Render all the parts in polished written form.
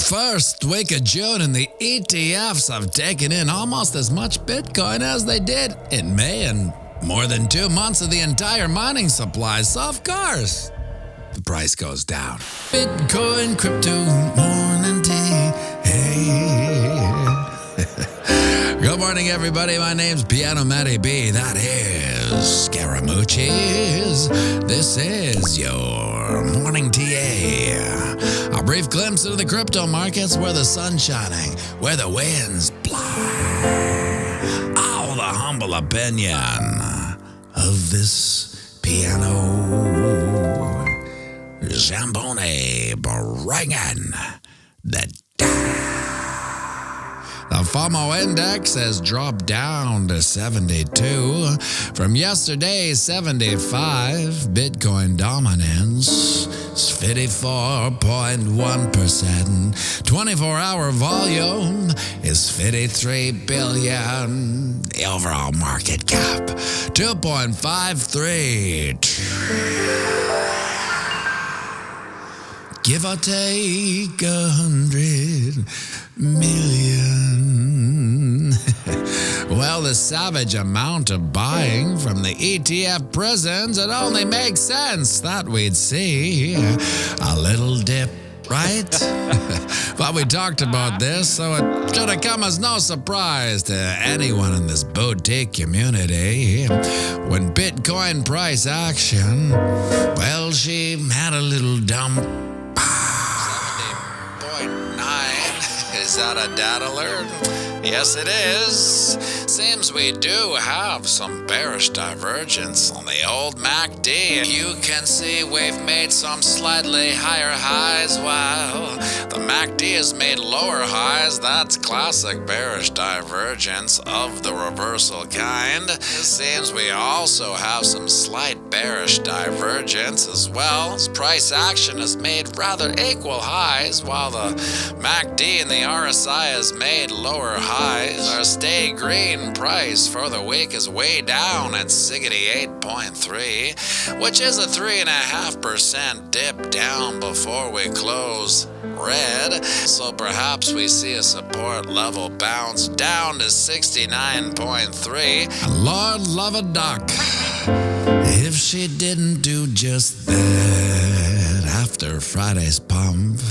first week of June, and the ETFs have taken in almost as much Bitcoin as they did in May and more than 2 months of the entire mining supply. So, of course, the price goes down. Bitcoin, crypto, morning tea. Hey. Good morning, everybody. My name's pianomattyb. That is Scaramucci's. This is your morning TA. A brief glimpse into the crypto markets where the sun's shining, where the winds blow. Oh, the humble opinion of this piano Zamboni bringing the The FOMO index has dropped down to 72 from yesterday's 75. Bitcoin dominance is 54.1%. 24-hour volume is 53 billion. The overall market cap, 2.53 trillion. Give or take 100 million. Well, the savage amount of buying from the ETF prisons, it only makes sense that we'd see a little dip, right? But we talked about this, so it should have come as no surprise to anyone in this boutique community. When Bitcoin price action, well, she had a little dump. 70.9. Is that a data alert? Yes, it is. Seems we do have some bearish divergence on the old MACD. You can see we've made some slightly higher highs while the MACD has made lower highs. That's classic bearish divergence of the reversal kind. It seems we also have some slight bearish divergence as well, as price action has made rather equal highs while the MACD and the RSI has made lower highs. Our stay green price for the week is way down at 68.3, which is a 3.5% dip down before we close red. So perhaps we see a support level bounce down to 69.3. And Lord love a duck if she didn't do just that after Friday's pump.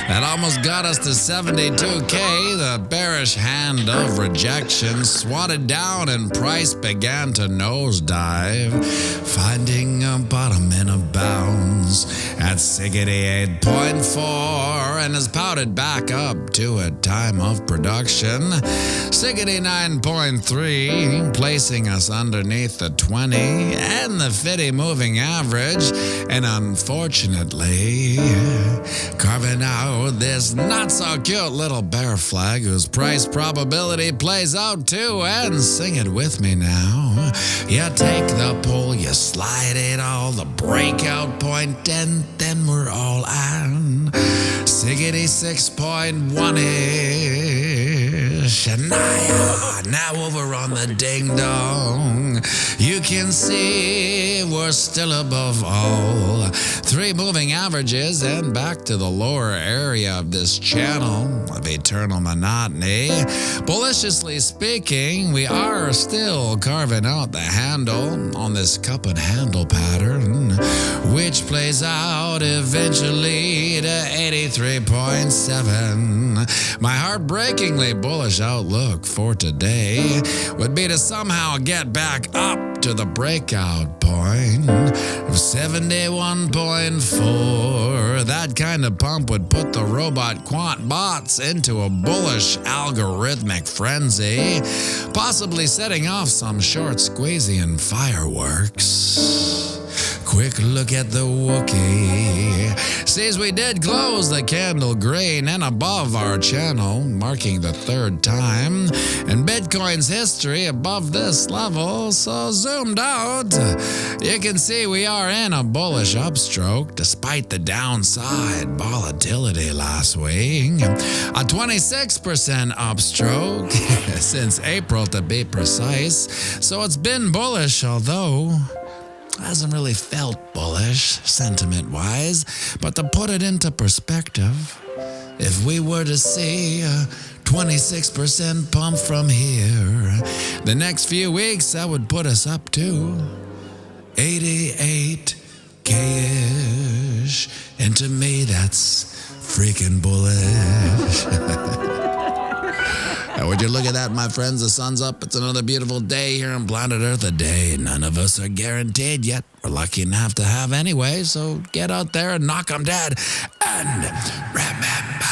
That almost got us to 72K. The bearish hand of rejection swatted down and price began to nosedive, finding a bottom in a bounce at 68.4 and has pouted back up to a time of production. 69.3, placing us underneath the 20 and the 50 moving average, and unfortunately carving out this not-so-cute little bear flag whose price probability plays out too. And sing it with me now. You take the pull, you slide it all, the breakout point, and then we're all on 66.1-ish. And now over on the ding-dong, you can see we're still above all 3 moving averages and back to the lower area of this channel of eternal monotony. Bulliciously speaking, we are still carving out the handle on this cup and handle pattern, which plays out eventually to 83.7. My heartbreakingly bullish outlook for today would be to somehow get back up to the breakout point of 71.4. That kind of pump would put the robot quant bots into a bullish algorithmic frenzy, possibly setting off some short squeezian fireworks. Quick look at the Wookiee. Sees we did close the candle green and above our channel, marking the 3rd time in Bitcoin's history above this level. So zoomed out, you can see we are in a bullish upstroke despite the downside volatility last week. A 26% upstroke since April to be precise. So it's been bullish, although hasn't really felt bullish sentiment-wise. But to put it into perspective, If we were to see a 26% pump from here, the next few weeks that would put us up to 88K-ish. And to me, that's freaking bullish. And would you look at that, my friends? The sun's up. It's another beautiful day here on planet Earth. A day none of us are guaranteed yet. We're lucky enough to have anyway. So get out there and knock 'em dead. And remember,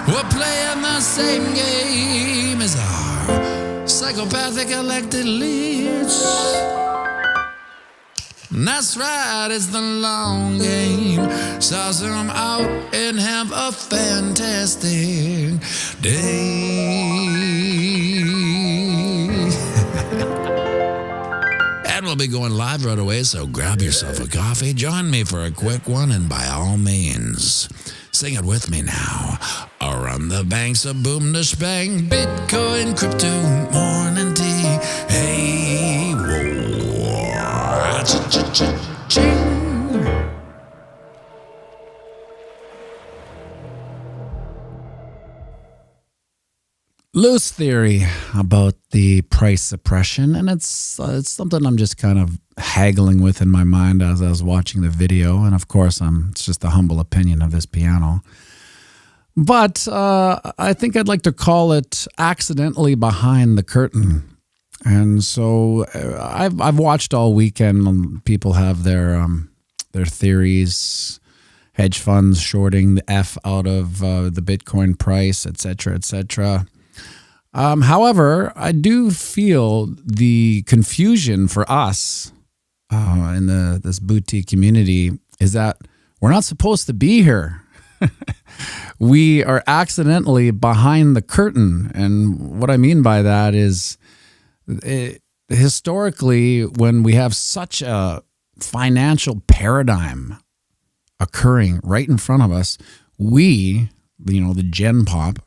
we're playing the same game as our psychopathic elected leads. That's right, it's the long game. So zoom out and have a fantastic day. And we'll be going live right away, so grab yourself a coffee, join me for a quick one, and by all means, sing it with me now. Around the banks of boom to spang, Bitcoin, crypto, morning tea. Hey, whoa. Cha-cha-cha-ching. Loose theory about the price suppression, and it's something I'm just kind of haggling with in my mind as I was watching the video, and of course it's just a humble opinion of this piano. But I think I'd like to call it accidentally behind the curtain. And so I've watched all weekend. People have their theories, hedge funds shorting the F out of the Bitcoin price, et cetera, et cetera. However, I do feel the confusion for us in this boutique community is that we're not supposed to be here. We are accidentally behind the curtain. And what I mean by that is, historically, when we have such a financial paradigm occurring right in front of us, we, the Gen Pop,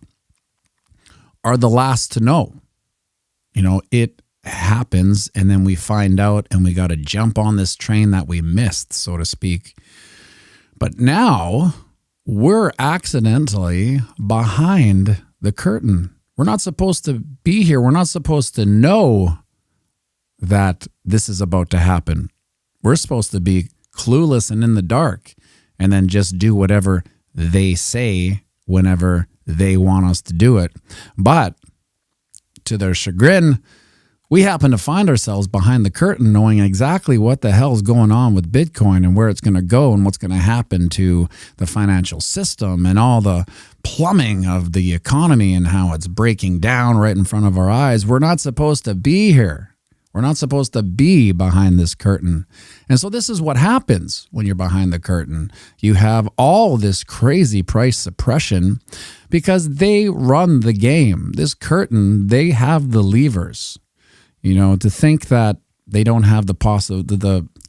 are the last to know. It happens, and then we find out, and we got to jump on this train that we missed, so to speak. But now we're accidentally behind the curtain. We're not supposed to be here. We're not supposed to know that this is about to happen. We're supposed to be clueless and in the dark and then just do whatever they say whenever they want us to do it. But to their chagrin, we happen to find ourselves behind the curtain knowing exactly what the hell's going on with Bitcoin and where it's going to go and what's going to happen to the financial system and all the plumbing of the economy and how it's breaking down right in front of our eyes. We're not supposed to be here. We're not supposed to be behind this curtain. And so this is what happens when you're behind the curtain. You have all this crazy price suppression because they run the game. This curtain, they have the levers. To think that they don't have the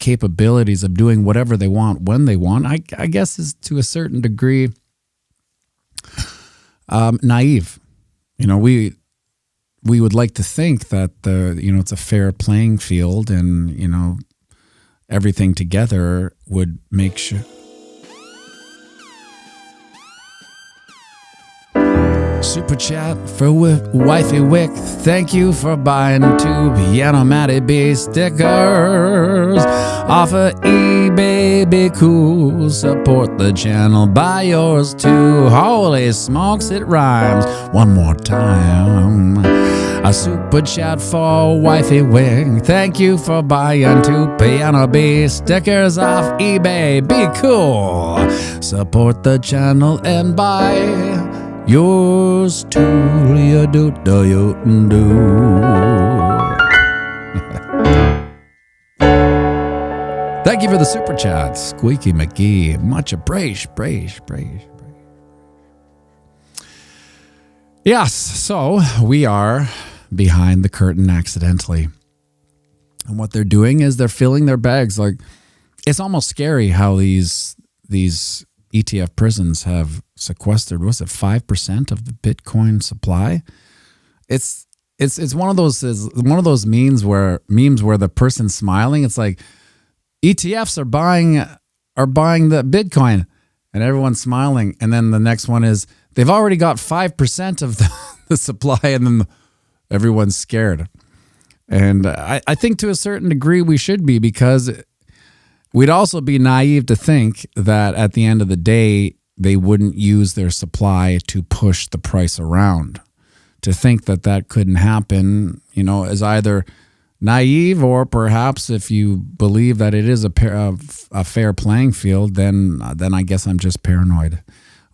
capabilities of doing whatever they want when they want, I guess is to a certain degree naive. We would like to think that it's a fair playing field, and everything together would make sure. Super chat for Wifey Wick. Thank you for buying 2 pianomattyb stickers off of eBay. Be cool. Support the channel. Buy yours too. Holy smokes, it rhymes. One more time. A super chat for Wifey Wick. Thank you for buying 2 pianomattyb stickers off eBay. Be cool. Support the channel and buy yours too, you do. Thank you for the super chat, Squeaky McGee. Much appreciated. Yes, so we are behind the curtain accidentally. And what they're doing is they're filling their bags. Like, it's almost scary how these ETF prisons have sequestered, was it 5% of the Bitcoin supply? It's one of those memes where the person's smiling. It's like ETFs are buying the Bitcoin, and everyone's smiling. And then the next one is they've already got 5% of the supply, and then everyone's scared. And I think to a certain degree we should be, because we'd also be naive to think that at the end of the day, they wouldn't use their supply to push the price around. To think that that couldn't happen, is either naive, or perhaps if you believe that it is a fair playing field, then I guess I'm just paranoid.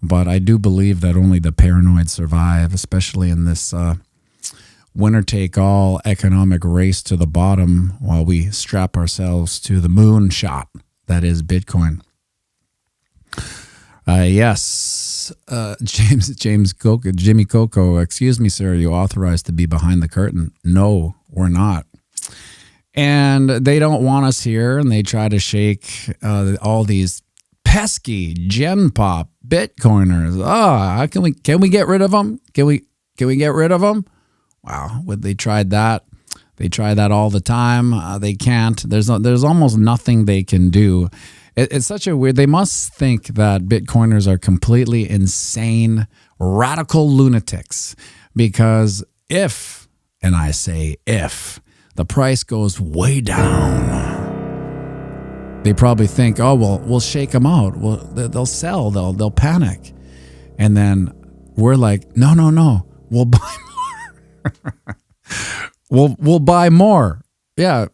But I do believe that only the paranoid survive, especially in this winner-take-all economic race to the bottom, while we strap ourselves to the moon shot that is Bitcoin. Yes, Jimmy Coco, excuse me, sir, are you authorized to be behind the curtain? No, we're not. And they don't want us here, and they try to shake all these pesky Gen Pop Bitcoiners. Can we get rid of them? Can we get rid of them? Wow, they tried that. They try that all the time. They can't. There's almost nothing they can do. It's such a weird. They must think that Bitcoiners are completely insane, radical lunatics, because if, and I say if, the price goes way down, they probably think, oh, well, we'll shake them out. Well, they'll sell. They'll panic, and then we're like, no, we'll buy more. we'll buy more. Yeah.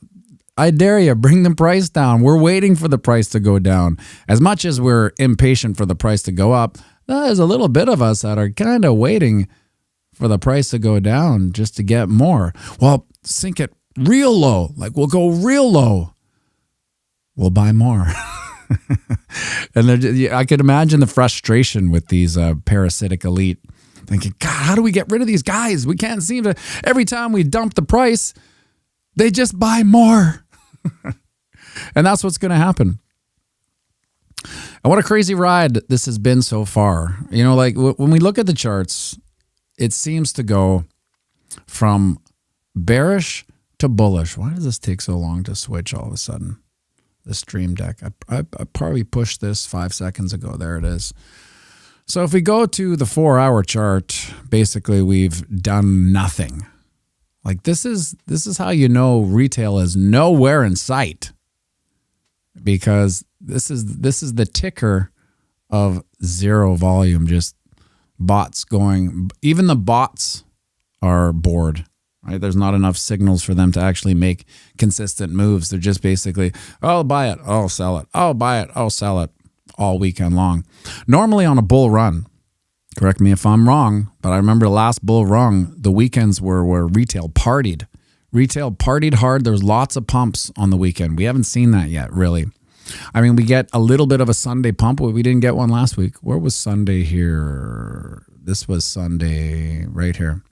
I dare you, bring the price down. We're waiting for the price to go down. As much as we're impatient for the price to go up, there's a little bit of us that are kind of waiting for the price to go down just to get more. Well, sink it real low. Like, we'll go real low. We'll buy more. And I could imagine the frustration with these parasitic elite thinking, God, how do we get rid of these guys? We can't seem to, every time we dump the price, they just buy more. And that's what's going to happen. And what a crazy ride this has been so far. Like when we look at the charts, it seems to go from bearish to bullish. Why does this take so long to switch all of a sudden? The Stream Deck. I probably pushed this 5 seconds ago. There it is. So if we go to the 4-hour chart, basically we've done nothing. Like this is how you know retail is nowhere in sight, because this is the ticker of zero volume, just bots going. Even the bots are bored, right? There's not enough signals for them to actually make consistent moves. They're just basically, oh, I'll buy it, I'll sell it, I'll buy it, I'll sell it all weekend long. Normally on a bull run, correct me if I'm wrong, but I remember the last bull run, the weekends were where retail partied. Retail partied hard. There was lots of pumps on the weekend. We haven't seen that yet, really. I mean, we get a little bit of a Sunday pump. We didn't get one last week. Where was Sunday here? This was Sunday right here.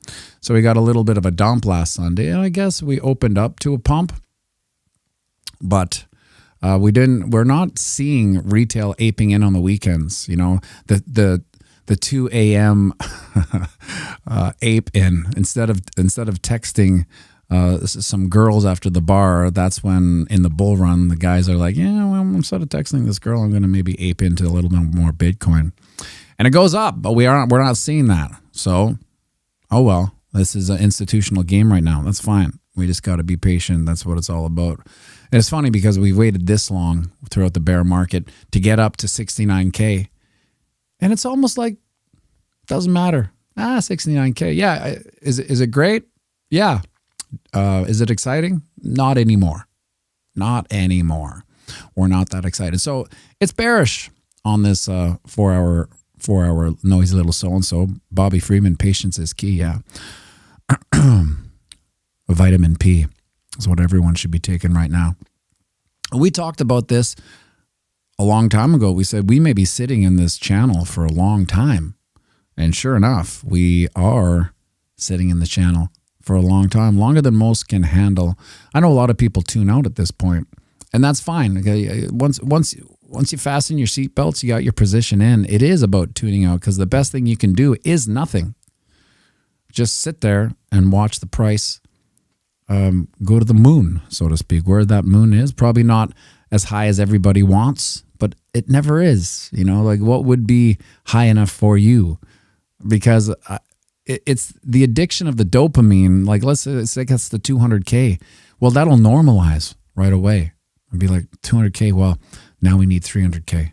So we got a little bit of a dump last Sunday, and I guess we opened up to a pump. But we're not seeing retail aping in on the weekends. The 2 a.m. ape in instead of texting some girls after the bar. That's when in the bull run the guys are like, yeah, well, instead of texting this girl, I'm going to maybe ape into a little bit more Bitcoin, and it goes up. But we're not seeing that. So, oh well, this is an institutional game right now. That's fine. We just got to be patient. That's what it's all about. And it's funny because we've waited this long throughout the bear market to get up to 69K. And it's almost like, doesn't matter. 69K. Yeah. Is it great? Yeah. Is it exciting? Not anymore. Not anymore. We're not that excited. So it's bearish on this 4-hour noisy little so-and-so. Bobby Freeman, patience is key. Yeah. Vitamin P is what everyone should be taking right now. We talked about this a long time ago. We said we may be sitting in this channel for a long time. And sure enough, we are sitting in the channel for a long time, longer than most can handle. I know a lot of people tune out at this point, and that's fine. Okay? Once you fasten your seatbelts, you got your position in. It is about tuning out, because the best thing you can do is nothing. Just sit there and watch the price go to the moon, so to speak. Where that moon is, probably not as high as everybody wants, but it never is. Like what would be high enough for you? Because it's the addiction of the dopamine. Like let's say it gets to 200K. Well, that'll normalize right away and be like 200K. Well, now we need 300K.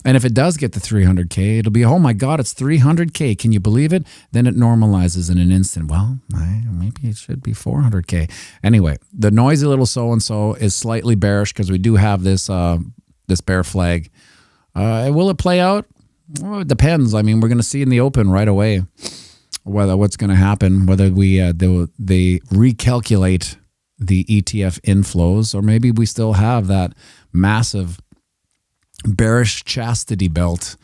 And if it does get to 300K, it'll be, oh my God, it's 300K. Can you believe it? Then it normalizes in an instant. Well, maybe it should be 400K. Anyway, the noisy little so-and-so is slightly bearish because we do have this bear flag. Will it play out? Well, it depends. I mean, we're going to see in the open right away what's going to happen, whether they recalculate the ETF inflows, or maybe we still have that massive bearish chastity belt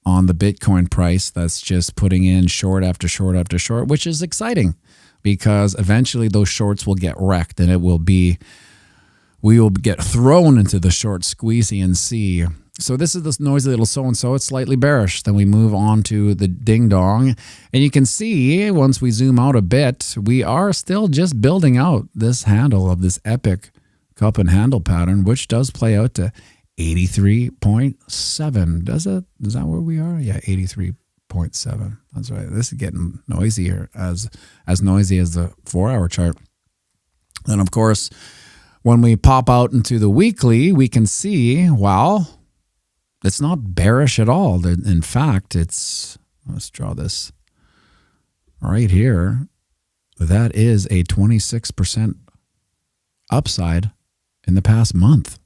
on the Bitcoin price that's just putting in short after short after short, which is exciting because eventually those shorts will get wrecked and we will get thrown into the short squeezy sea. So this is this noisy little so-and-so. It's slightly bearish. Then we move on to the ding-dong. And you can see, once we zoom out a bit, we are still just building out this handle of this epic cup and handle pattern, which does play out to 83.7. Does it? Is that where we are? Yeah, 83.7. That's right. This is getting noisier, as noisy as the 4-hour chart. And of course, when we pop out into the weekly, we can see, wow, it's not bearish at all. In fact, let's draw this right here. That is a 26% upside in the past month.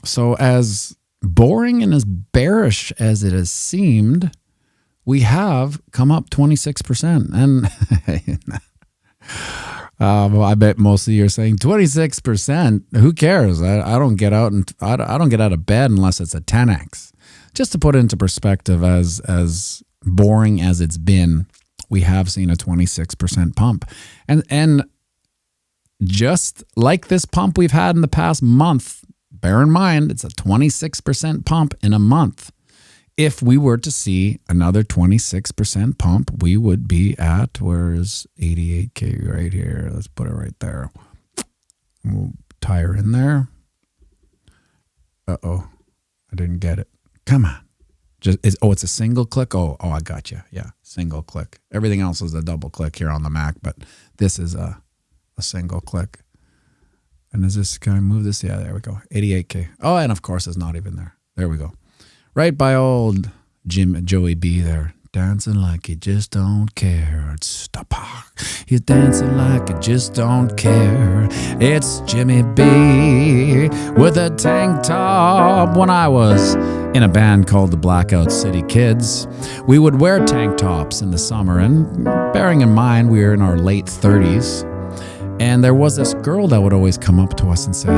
So as boring and as bearish as it has seemed, we have come up 26%. And well, I bet most of you are saying 26%. Who cares? I don't get out and I don't get out of bed unless it's a 10x. Just to put it into perspective, as boring as it's been, we have seen a 26% pump, and just like this pump we've had in the past month. Bear in mind, it's a 26% pump in a month. If we were to see another 26% pump, we would be at, where's 88K right here? Let's put it right there. We'll tie her in there. Uh-oh, I didn't get it. Come on. It's a single click? Oh, I got you. Yeah, single click. Everything else is a double click here on the Mac, but this is a single click. And does this guy move this? Yeah, there we go. 88K. Oh, and of course, it's not even there. There we go. Right by old Joey B there. Dancing like he just don't care. Stop. He's dancing like he just don't care. It's Jimmy B with a tank top. When I was in a band called the Blackout City Kids, we would wear tank tops in the summer. And bearing in mind, we were in our late 30s. And there was this girl that would always come up to us and say,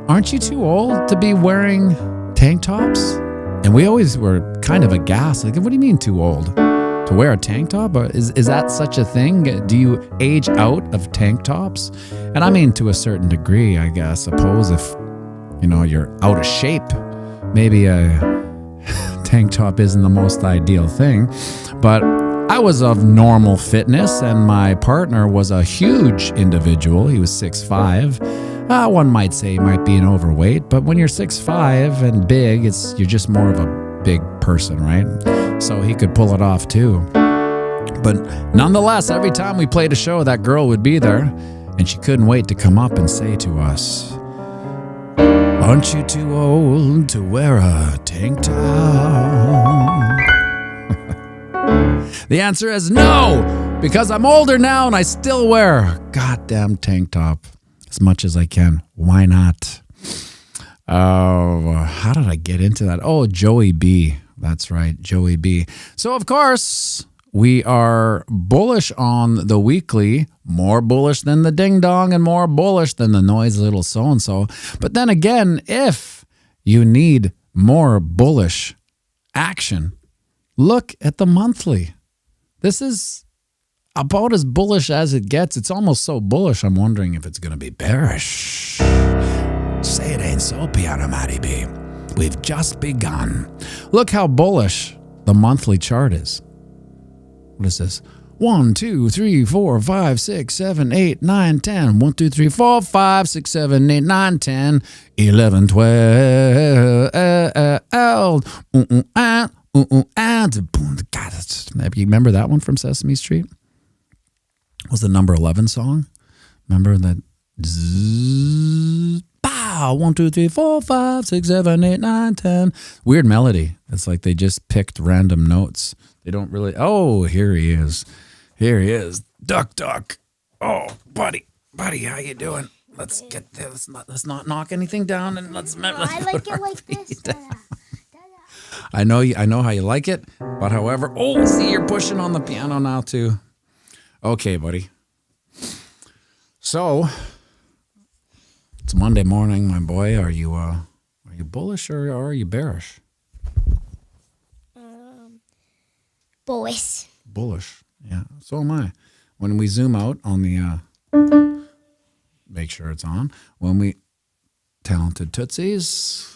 "Aren't you too old to be wearing tank tops?" And we always were kind of aghast. Like, what do you mean too old? To wear a tank top? Is that such a thing? Do you age out of tank tops? And I mean, to a certain degree, I guess. Suppose if, you're out of shape, maybe a tank top isn't the most ideal thing. But I was of normal fitness, and my partner was a huge individual. He was 6'5". One might say he might be an overweight, but when you're 6'5" and big, you're just more of a big person, right? So he could pull it off too. But nonetheless, every time we played a show, that girl would be there, and she couldn't wait to come up and say to us, "Aren't you too old to wear a tank top?" The answer is no, because I'm older now and I still wear a goddamn tank top as much as I can. Why not? How did I get into that? Oh, Joey B. That's right, Joey B. So, of course, we are bullish on the weekly, more bullish than the ding-dong and more bullish than the noisy little so-and-so. But then again, if you need more bullish action, look at the monthly. This is about as bullish as it gets. It's almost so bullish, I'm wondering if it's going to be bearish. Say it ain't so, pianomattyb. We've just begun. Look how bullish the monthly chart is. What is this? 1, 2, 3, 4, 5, 6, 7, 8, 9, 10. 1, 2, 3, 4, 5, 6, 7, 8, 9, 10, 11, 12. God, maybe you remember that one from Sesame Street? Was the number 11 song? Remember that? Zzz, pow, 1, 2, 3, 4, 5, 6, 7, 8, 9, 10. Weird melody. It's like they just picked random notes. They don't really. Oh, here he is. Here he is. Duck. Oh, buddy, how you doing? Let's get there. Let's not knock anything down, and let's. I like it like this. I know how you like it, but however, see, you're pushing on the piano now too. Okay, buddy. So it's Monday morning, my boy. Are you bullish or are you bearish? Bullish. Bullish. Yeah, so am I. When we zoom out on the, make sure it's on. When we, talented tootsies,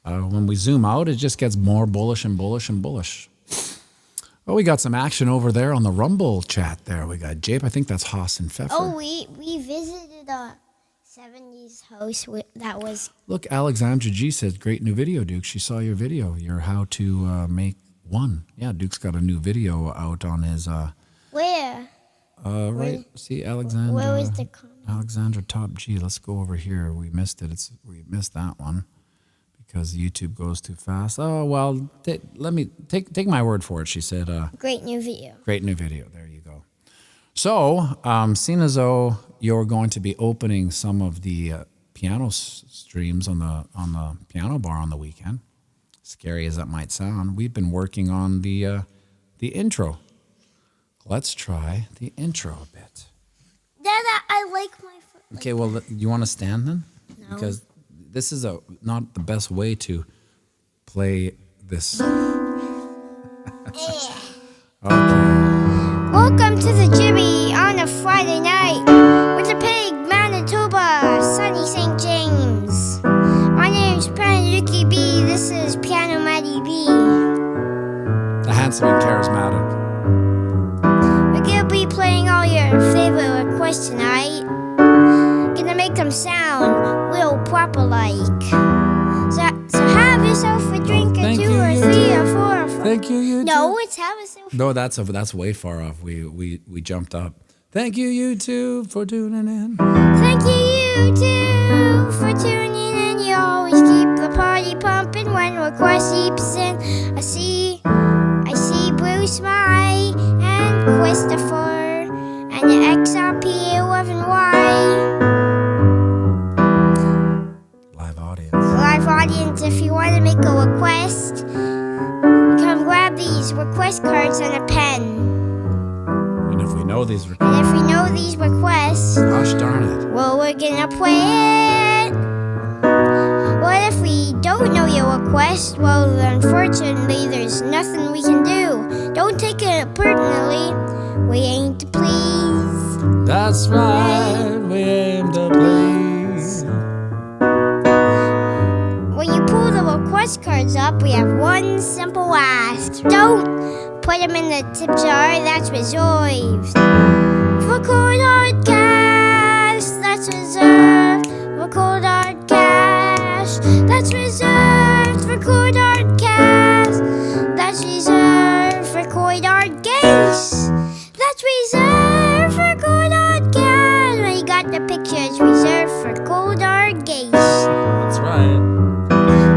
when we zoom out, it just gets more bullish and bullish and bullish. Oh, we got some action over there on the Rumble chat there. We got Jape. I think that's Haas and Pfeffer. Oh, we visited a 70s house that was... Look, Alexandra G said, great new video, Duke. She saw your video, your how to make one. Yeah, Duke's got a new video out on his... Where? Right. See, Alexandra. Where was the comment? Alexandra Top G. Let's go over here. We missed it. We missed that one because YouTube goes too fast. Oh well, let me take my word for it. She said. Great new video. Great new video. There you go. So, seeing as though you're going to be opening some of the piano streams on the piano bar on the weekend, scary as that might sound, we've been working on the intro. Let's try the intro a bit. Dada, I like my... Okay, well, you want to stand then? No. Because this is not the best way to play this. Okay. Welcome to the Jimmy on a Friday night with the pig, Manitoba, sunny St. James. My name's Pianomattyb. This is Pianomattyb. The handsome and charismatic. We're gonna be playing all your favorite requests tonight. Gonna make them sound real proper like. So have yourself a drink or two or three or four or five. Thank you, YouTube. No, it's have yourself. No, that's way far off. We jumped up. Thank you, YouTube, for tuning in. Thank you, YouTube, for tuning in. You always keep the party pumping when request seeps in. I see Bruce, my, and Christopher, and the XRP11Y. Live audience, if you want to make a request, come grab these request cards and a pen. And if we know these requests, gosh darn it. Well, we're gonna play it. What if we don't know your request? Well, unfortunately, there's nothing we can do. Don't take it personally. We aim to please. That's right, we aim to please. When you pull the request cards up, we have one simple ask. Don't put them in the tip jar, that's reserved. Record hard cash, that's reserved. Record hard cash, that's reserved. Record hard cash, that's reserved. Record hard gaze, that's reserved. Record hard cash. When you got the pictures, reserved for cold hard gaze. That's right.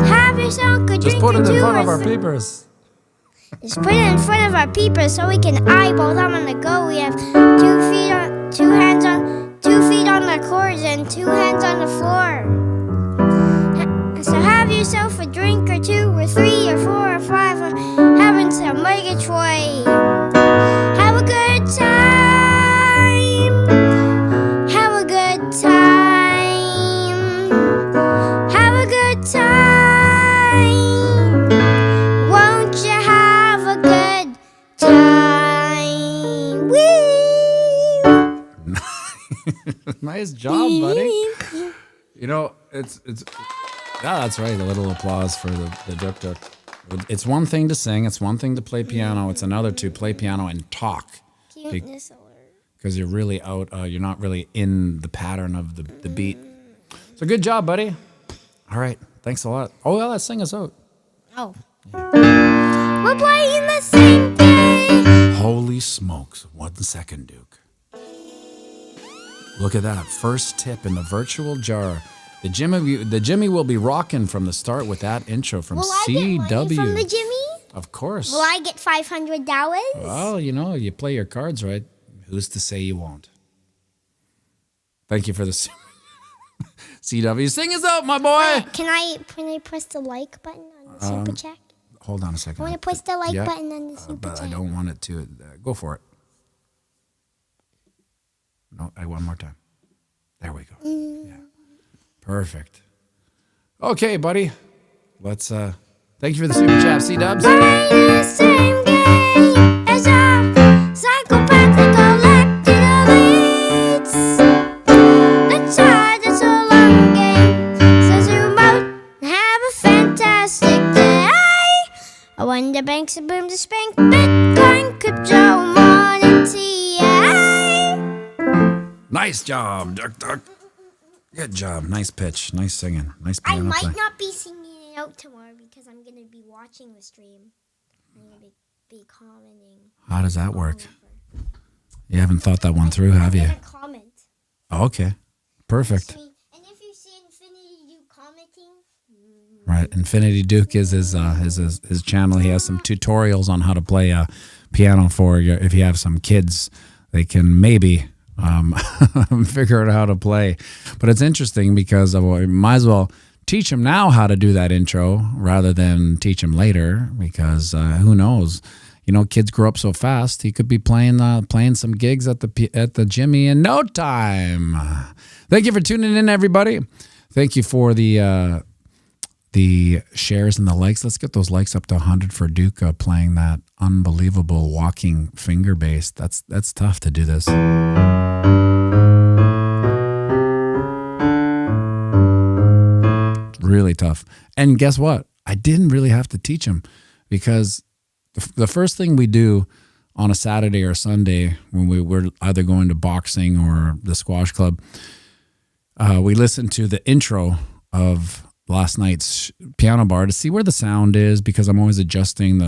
Have yourself a drink. Just put it in front of our peepers. peepers. Just put it in front of our peepers so we can eyeball them on the go. We have 2 feet on, 2 hands on, 2 feet on the cords and 2 hands on the floor. So have yourself a drink or 2 or 3 or 4 or 5 or having some Murgatroyd. Have a good time. Have a good time. Have a good time. Won't you have a good time? Woo! Nice job, buddy. You know, it's yeah, that's right. A little applause for the Duk Duk. It's one thing to sing. It's one thing to play piano. It's another to play piano and talk. Cuteness alert. Because you're really out. You're not really in the pattern of the beat. So good job, buddy. All right. Thanks a lot. Oh, well, let's sing us out. Oh. We're playing the same game. Holy smokes. 1 second, Duke. Look at that. First tip in the virtual jar. The Jimmy will be rocking from the start with that intro from Will I CW. get money from the Jimmy? Of course. Will I get $500? Well, you play your cards right. Who's to say you won't? Thank you for the CW. Sing us out, my boy. Can I press the like button on the super chat? Hold on a second. I want to press the like button on the super but chat. I don't want it to. Go for it. No, one more time. There we go. Yeah. Perfect. Okay, buddy. Let's. Thank you for the super chat, C-Dubs. We're in the same game as a psychopathic elected elites. Let's try this a long game. So zoom out and have a fantastic day. I wonder banks and boom to spank. Bitcoin, crypto, modern TI. Nice job, Duck. Good job. Nice pitch. Nice singing. Nice I piano might play. not be singing it out tomorrow because I'm going to be watching the stream. I'm going to be commenting. How does that work? You haven't thought that one through, have you? I'm going to comment. Oh, okay. Perfect. And if you see Infinity Duke commenting, Right. Infinity Duke is his channel. He has some tutorials on how to play piano for you. If you have some kids, they can maybe figure out how to play. But it's interesting because we might as well teach them now how to do that intro rather than teach them later, because who knows? Kids grow up so fast. He could be playing some gigs at the Jimmy in no time. Thank you for tuning in, everybody. Thank you for the shares and the likes. Let's get those likes up to 100 for Duke playing that unbelievable walking finger bass. That's tough to do this. Really tough. And guess what? I didn't really have to teach him, because the first thing we do on a Saturday or Sunday when we're either going to boxing or the squash club, we listen to the intro of last night's piano bar to see where the sound is, because I'm always adjusting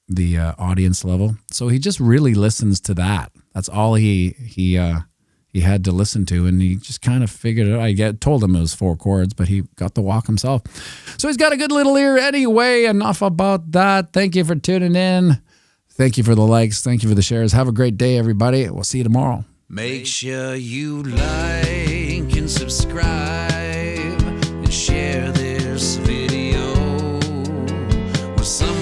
the audience level. So he just really listens to that. That's all he had to listen to, and he just kind of figured it out. I told him it was 4 chords, but he got the walk himself. So he's got a good little ear anyway. Enough about that. Thank you for tuning in. Thank you for the likes. Thank you for the shares. Have a great day, everybody. We'll see you tomorrow. Make sure you like and subscribe and share this video with someone